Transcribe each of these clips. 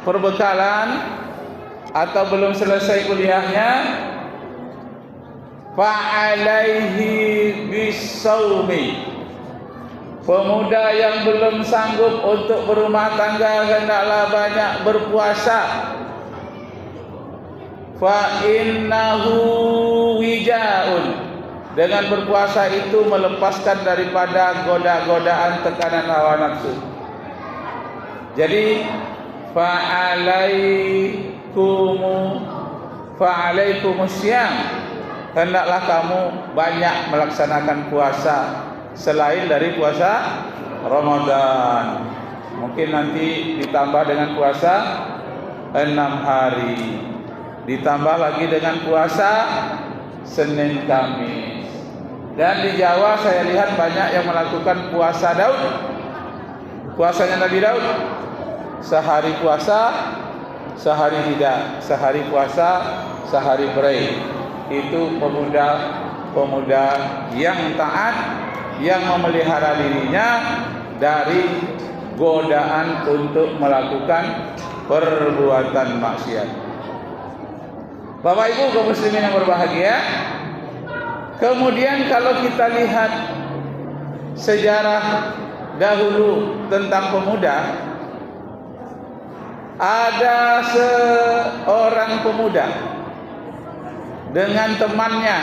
perbekalan atau belum selesai kuliahnya, fa'alaihi bisawmi. Pemuda yang belum sanggup untuk berumah tangga hendaklah banyak berpuasa. Fa innahu wijaun. Dengan berpuasa itu melepaskan daripada goda-godaan tekanan hawa nafsu. Jadi fa'alaikumussyam, hendaklah kamu banyak melaksanakan puasa selain dari puasa Ramadan. Mungkin nanti ditambah dengan puasa 6 hari, ditambah lagi dengan puasa Senin Kamis. Dan di Jawa saya lihat banyak yang melakukan puasa Daud, puasanya Nabi Daud. Sehari puasa, sehari tidak, sehari puasa, sehari break. Itu pemuda yang taat, yang memelihara dirinya dari godaan untuk melakukan perbuatan maksiat. Bapak Ibu kaum muslimin yang berbahagia, kemudian kalau kita lihat sejarah dahulu tentang pemuda, ada seorang pemuda dengan temannya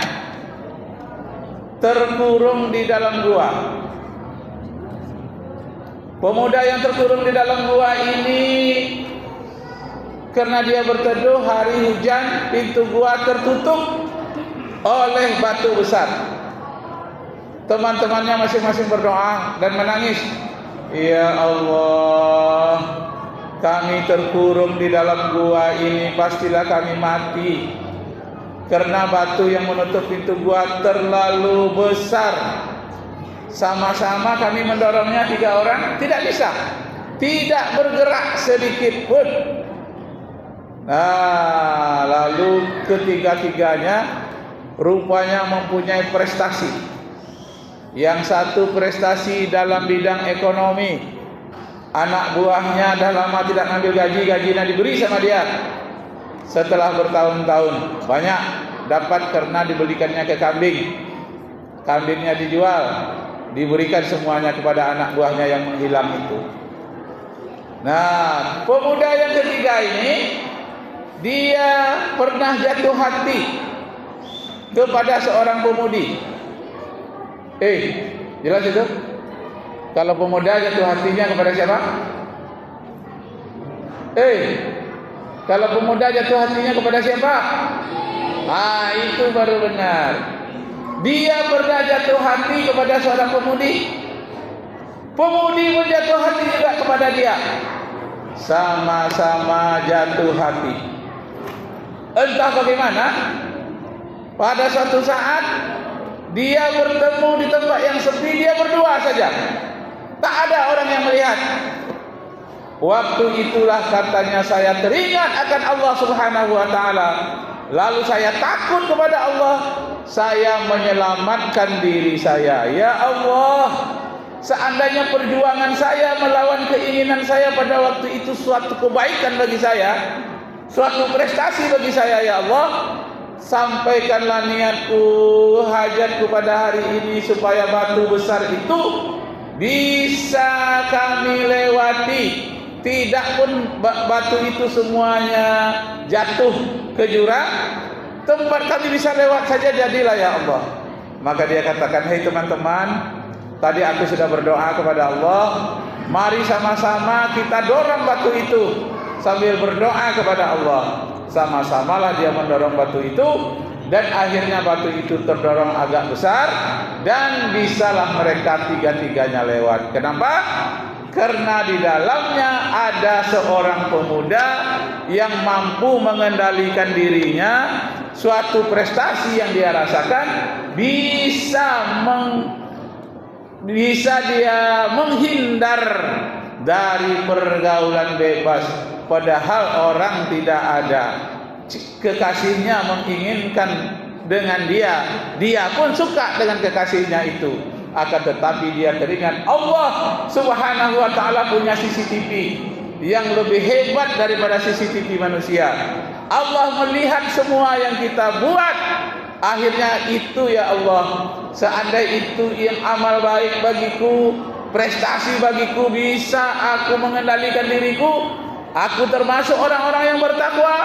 terkurung di dalam gua. Pemuda yang terkurung di dalam gua ini, karena dia berteduh hari hujan, pintu gua tertutup oleh batu besar. Teman-temannya masing-masing berdoa dan menangis. Ya Allah, kami terkurung di dalam gua ini, pastilah kami mati. Karena batu yang menutup pintu gua terlalu besar. Sama-sama kami mendorongnya 3 orang, tidak bisa, tidak bergerak sedikit pun. Nah, lalu ketiga-tiganya rupanya mempunyai prestasi. Yang satu prestasi dalam bidang ekonomi. Anak buahnya dah lama tidak ngambil gaji, gajinya diberi sama dia. Setelah bertahun-tahun banyak dapat karena dibelikannya ke kambing. Kambingnya dijual, diberikan semuanya kepada anak buahnya yang menghilang itu. Nah, pemuda yang ketiga ini, dia pernah jatuh hati kepada seorang pemudi. Jelas itu? Kalau pemuda jatuh hatinya kepada siapa? Kalau pemuda jatuh hatinya kepada siapa? Itu baru benar. Dia pernah jatuh hati kepada seorang pemudi. Pemudi pun jatuh hati juga kepada dia. Sama-sama jatuh hati. Entah bagaimana, pada suatu saat dia bertemu di tempat yang sepi, dia berdua saja. Tak ada orang yang melihat. Waktu itulah katanya saya teringat akan Allah Subhanahu wa taala. Lalu saya takut kepada Allah. Saya menyelamatkan diri saya. Ya Allah, seandainya perjuangan saya melawan keinginan saya pada waktu itu suatu kebaikan bagi saya, suatu prestasi bagi saya, ya Allah, sampaikanlah niatku, hajatku pada hari ini supaya batu besar itu bisa kami lewati. Tidak pun batu itu semuanya jatuh ke jurang, tempat kami bisa lewat saja jadilah ya Allah. Maka dia katakan, hei teman-teman, tadi aku sudah berdoa kepada Allah, mari sama-sama kita dorong batu itu sambil berdoa kepada Allah. Sama-samalah dia mendorong batu itu, dan akhirnya batu itu terdorong agak besar, dan bisalah mereka tiga-tiganya lewat. Kenapa? Karena di dalamnya ada seorang pemuda yang mampu mengendalikan dirinya. Suatu prestasi yang dia rasakan bisa dia menghindar dari pergaulan bebas, padahal orang tidak ada. Kekasihnya menginginkan dengan dia pun suka dengan kekasihnya itu. Akan tetapi dia teringat Allah Subhanahu wa taala punya CCTV. yang lebih hebat daripada CCTV manusia. Allah melihat semua yang kita buat. Akhirnya itu ya Allah, seandainya itu yang amal baik bagiku, prestasi bagiku, bisa aku mengendalikan diriku, aku termasuk orang-orang yang bertakwa,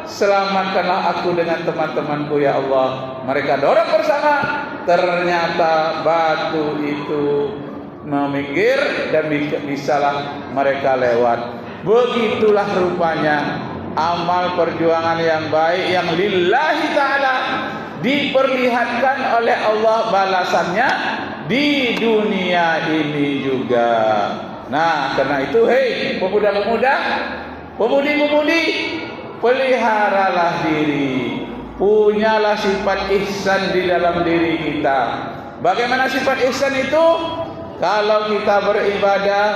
selamatkanlah aku dengan teman-temanku ya Allah. Mereka dorong bersama, ternyata batu itu meminggir dan bisalah mereka lewat. Begitulah rupanya amal perjuangan yang baik yang lillahi ta'ala diperlihatkan oleh Allah balasannya di dunia ini juga. Nah, karena itu hei pemuda-pemuda, pemudi-pemudi, peliharalah diri, punyalah sifat ihsan di dalam diri kita. Bagaimana sifat ihsan itu? Kalau kita beribadah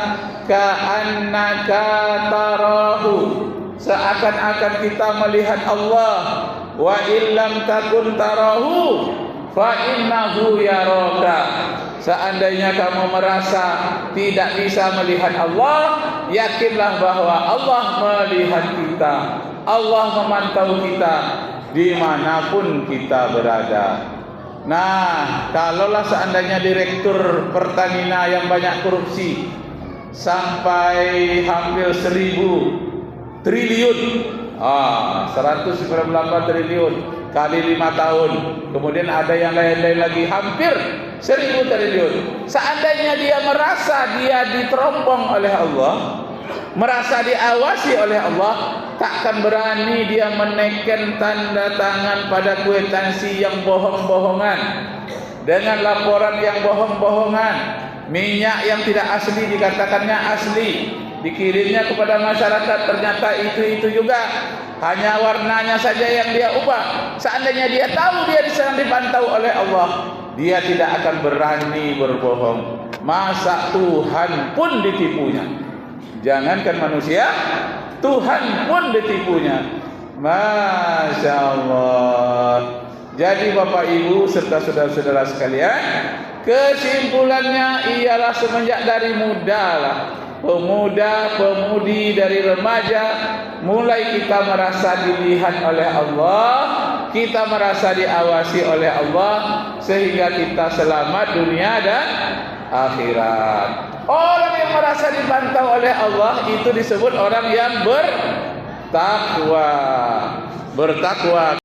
ka'annaka tarahu, seakan-akan kita melihat Allah. Wa illam takun tarahu fa innahu yaraka. Seandainya kamu merasa tidak bisa melihat Allah, yakinlah bahwa Allah melihat kita. Allah memantau kita dimanapun kita berada. Nah, kalaulah seandainya Direktur Pertamina yang banyak korupsi sampai hampir 1.000 triliun, 198 triliun kali 5 tahun, kemudian ada yang lain-lain lagi hampir 1.000 triliun. Seandainya dia merasa dia diteropong oleh Allah, merasa diawasi oleh Allah, takkan berani dia menekan tanda tangan pada kwitansi yang bohong-bohongan, dengan laporan yang bohong-bohongan, minyak yang tidak asli dikatakannya asli, dikirimnya kepada masyarakat ternyata itu juga, hanya warnanya saja yang dia ubah. Seandainya dia tahu dia sedang dipantau oleh Allah, dia tidak akan berani berbohong. Masa Tuhan pun ditipunya, jangankan manusia, Tuhan pun ditipunya. Masya Allah. Jadi Bapak Ibu serta saudara-saudara sekalian, kesimpulannya ialah semenjak dari muda lah, pemuda, pemudi, dari remaja, mulai kita merasa dilihat oleh Allah, kita merasa diawasi oleh Allah, sehingga kita selamat dunia dan akhirat. Orang yang merasa dipantau oleh Allah itu disebut orang yang bertakwa. Bertakwa